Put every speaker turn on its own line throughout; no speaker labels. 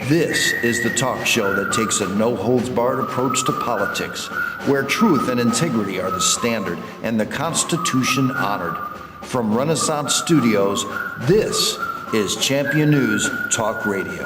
This is the talk show that takes a no-holds-barred approach to politics, where truth and integrity are the standard and the Constitution honored. From Renaissance Studios, this is Champion News Talk Radio.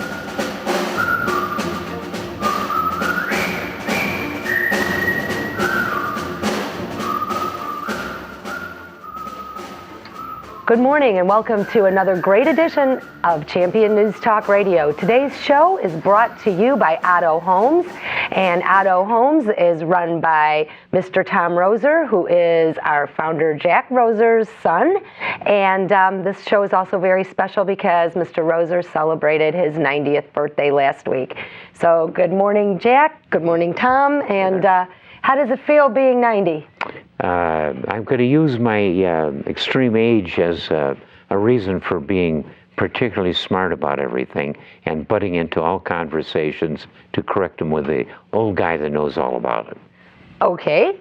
Good morning and welcome to another great edition of Champion News Talk Radio. Today's show is brought to you by Otto Homes, and Otto Homes is run by Mr. Tom Roeser, who is our founder Jack Roeser's son. And this show is also very special because Mr. Roeser celebrated his 90th birthday last week. So good morning, Jack. Good morning, Tom. And how does it feel being 90?
I'm going to use my extreme age as a reason for being particularly smart about everything and butting into all conversations to correct them with the old guy that knows all about it.
Okay.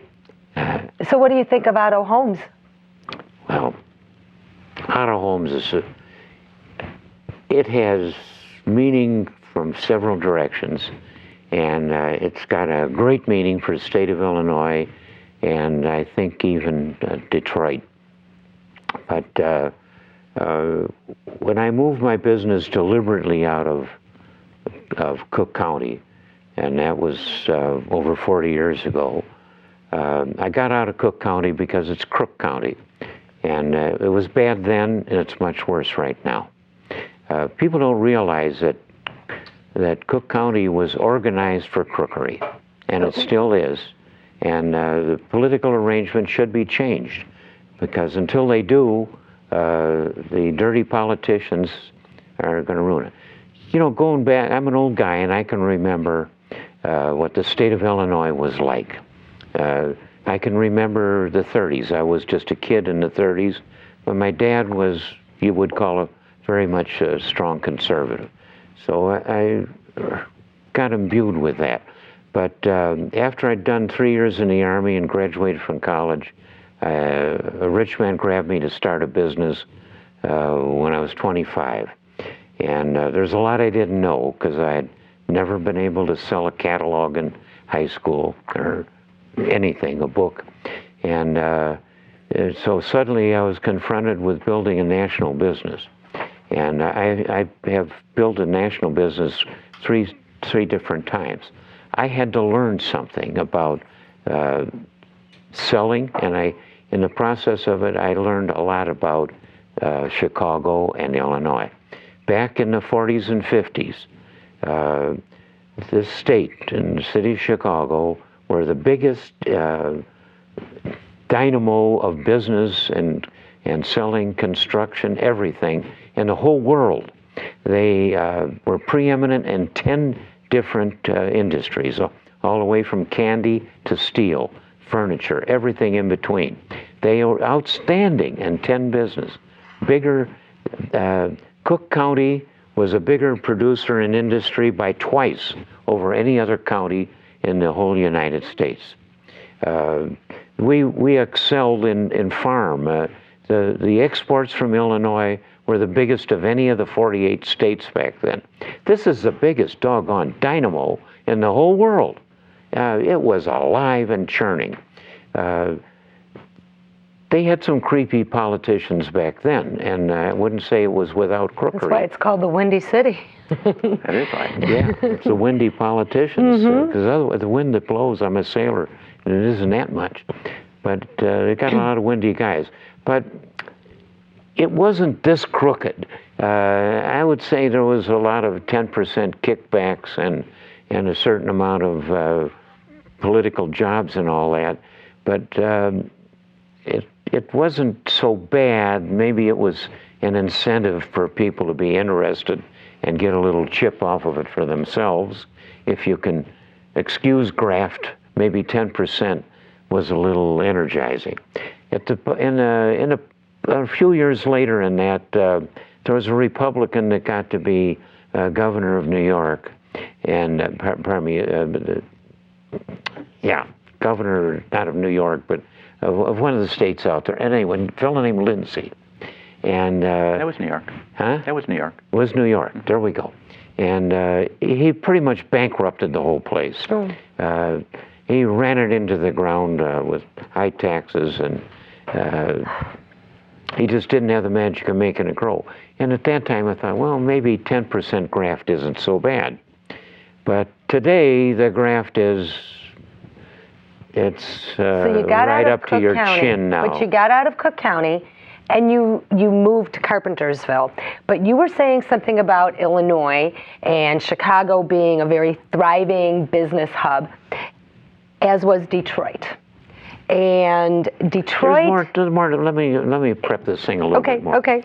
So what do you think of Otto Homes?
Well, Otto Homes it has meaning from several directions, and it's got a great meaning for the state of Illinois, and I think even Detroit. But when I moved my business deliberately out of Cook County, and that was over 40 years ago, I got out of Cook County because it's Crook County. And it was bad then, and it's much worse right now. People don't realize that Cook County was organized for crookery, and it still is. And the political arrangement should be changed, because until they do, the dirty politicians are going to ruin it. You know, going back, I'm an old guy, and I can remember what the state of Illinois was like. I can remember the 30s. I was just a kid in the 30s, but my dad was, you would call, very much a strong conservative. So I got imbued with that. But after I'd done 3 years in the Army and graduated from college, a rich man grabbed me to start a business when I was 25. And there's a lot I didn't know, because I had never been able to sell a catalog in high school or anything, a book. And so suddenly I was confronted with building a national business. And I have built a national business three different times. I had to learn something about selling, and in the process of it, I learned a lot about Chicago and Illinois. Back in the 40s and 50s, this state and the city of Chicago were the biggest dynamo of business and selling, construction, everything in the whole world. They were preeminent in 10 different industries, all the way from candy to steel, furniture, everything in between. They were outstanding in 10 business. Bigger, Cook County was a bigger producer in industry by twice over any other county in the whole United States. We excelled in farm. The exports from Illinois were the biggest of any of the 48 states back then. This is the biggest doggone dynamo in the whole world. It was alive and churning. They had some creepy politicians back then, and I wouldn't say it was without crookery.
That's why it's called the Windy City.
That is right. Yeah, it's the windy politicians. Because otherwise, the wind that blows, I'm a sailor, and it isn't that much. But they got a lot of windy guys. But it wasn't this crooked. I would say there was a lot of 10% kickbacks and a certain amount of political jobs and all that. But it wasn't so bad. Maybe it was an incentive for people to be interested and get a little chip off of it for themselves. If you can excuse graft, maybe 10% was a little energizing. A few years later in that, there was a Republican that got to be governor of New York, and pardon me, governor, not of New York, but of one of the states out there. And anyway, a fellow named Lindsay. And
That was New York.
huh?
That was New York.
It was New York. There we go. And he pretty much bankrupted the whole place. He ran it into the ground with high taxes, and he just didn't have the magic of making it grow. And at that time, I thought, well, maybe 10% graft isn't so bad. But today, the graft is, it's
So you got
right
out of
up to
Cook
your
County,
chin now.
but you got out of Cook County, and you moved to Carpentersville. But you were saying something about Illinois and Chicago being a very thriving business hub, as was Detroit. And Detroit.
There's more. Let me prep this thing a little bit more.
Okay.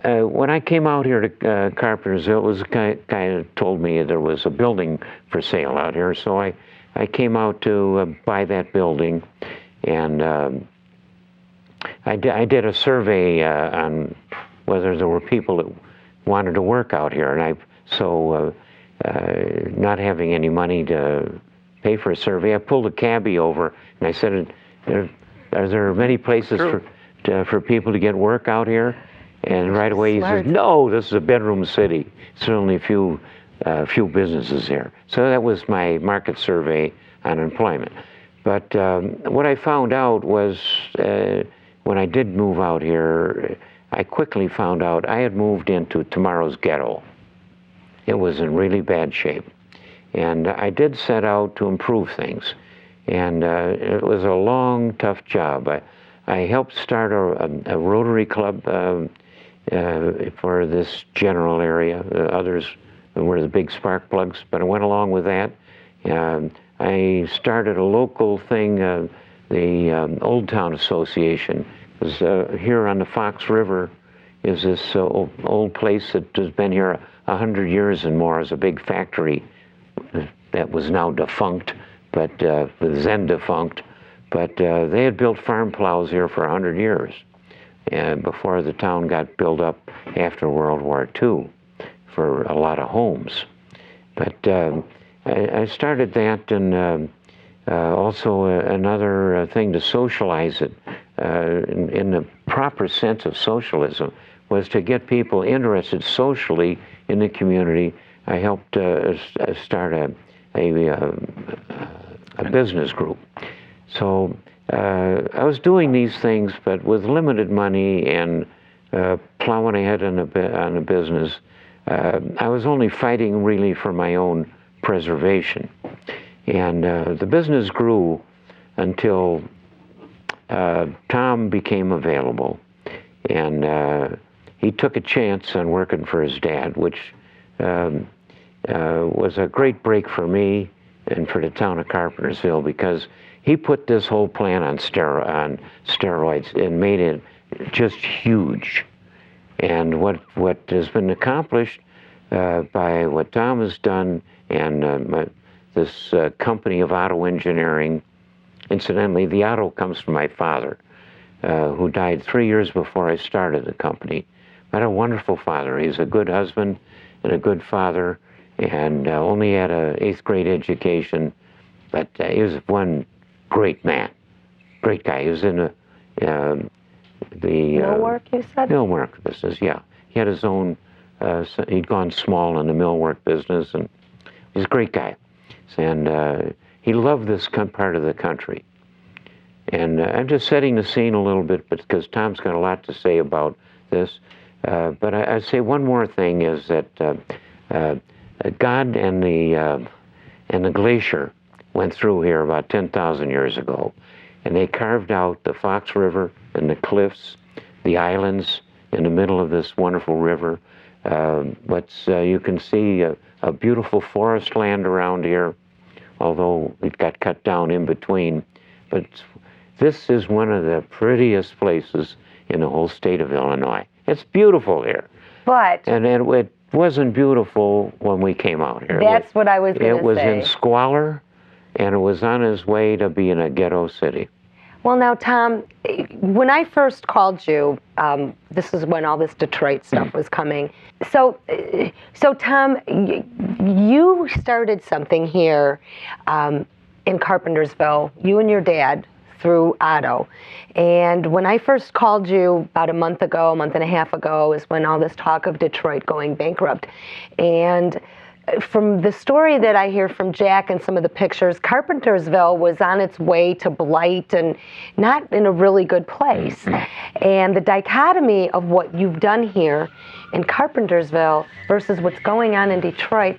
When I came out here to Carpentersville, it was a guy that told me there was a building for sale out here. So I came out to buy that building, and I did a survey on whether there were people that wanted to work out here, and not having any money to pay for a survey, I pulled a cabbie over and I said, "Are there many places for people to get work out here?" And right away he says, "No, this is a bedroom city. There's only a few businesses here." So that was my market survey on employment. But what I found out was when I did move out here, I quickly found out I had moved into tomorrow's ghetto. It was in really bad shape. And I did set out to improve things. And it was a long, tough job. I helped start a Rotary Club for this general area. Others were the big spark plugs, but I went along with that. I started a local thing, the Old Town Association. It was here on the Fox River is this old place that has been here 100 years and more as a big factory that was now defunct, but then defunct. But they had built farm plows here for 100 years, and before the town got built up after World War II for a lot of homes. But I started that, and also another thing to socialize it in the proper sense of socialism was to get people interested socially in the community. I helped start a business group. So I was doing these things, but with limited money and plowing ahead on a business. I was only fighting really for my own preservation. And the business grew until Tom became available. And he took a chance on working for his dad, which was a great break for me and for the town of Carpentersville, because he put this whole plan on steroids and made it just huge. And what has been accomplished by what Tom has done and this company of Otto Engineering. Incidentally, the Otto comes from my father, who died 3 years before I started the company. I had a wonderful father. He's a good husband and a good father, and only had an 8th grade education, but he was one great man, great guy. He was in the
Millwork, you said?
Millwork business, yeah. He had his own, he'd gone small in the millwork business, and he's a great guy. And he loved this part of the country. And I'm just setting the scene a little bit because Tom's got a lot to say about this. But I'd say one more thing is that God and the glacier went through here about 10,000 years ago, and they carved out the Fox River and the cliffs, the islands in the middle of this wonderful river. You can see a beautiful forest land around here, although it got cut down in between. But this is one of the prettiest places in the whole state of Illinois. It's beautiful here.
But
And it wasn't beautiful when we came out here.
that's what I was going to say.
It was in squalor, and it was on its way to being a ghetto city.
Well, now, Tom, when I first called you, this is when all this Detroit stuff was coming. So Tom, you started something here in Carpentersville. You and your dad through Otto. And when I first called you about a month and a half ago, is when all this talk of Detroit going bankrupt. And from the story that I hear from Jack and some of the pictures, Carpentersville was on its way to blight and not in a really good place. And the dichotomy of what you've done here in Carpentersville versus what's going on in Detroit.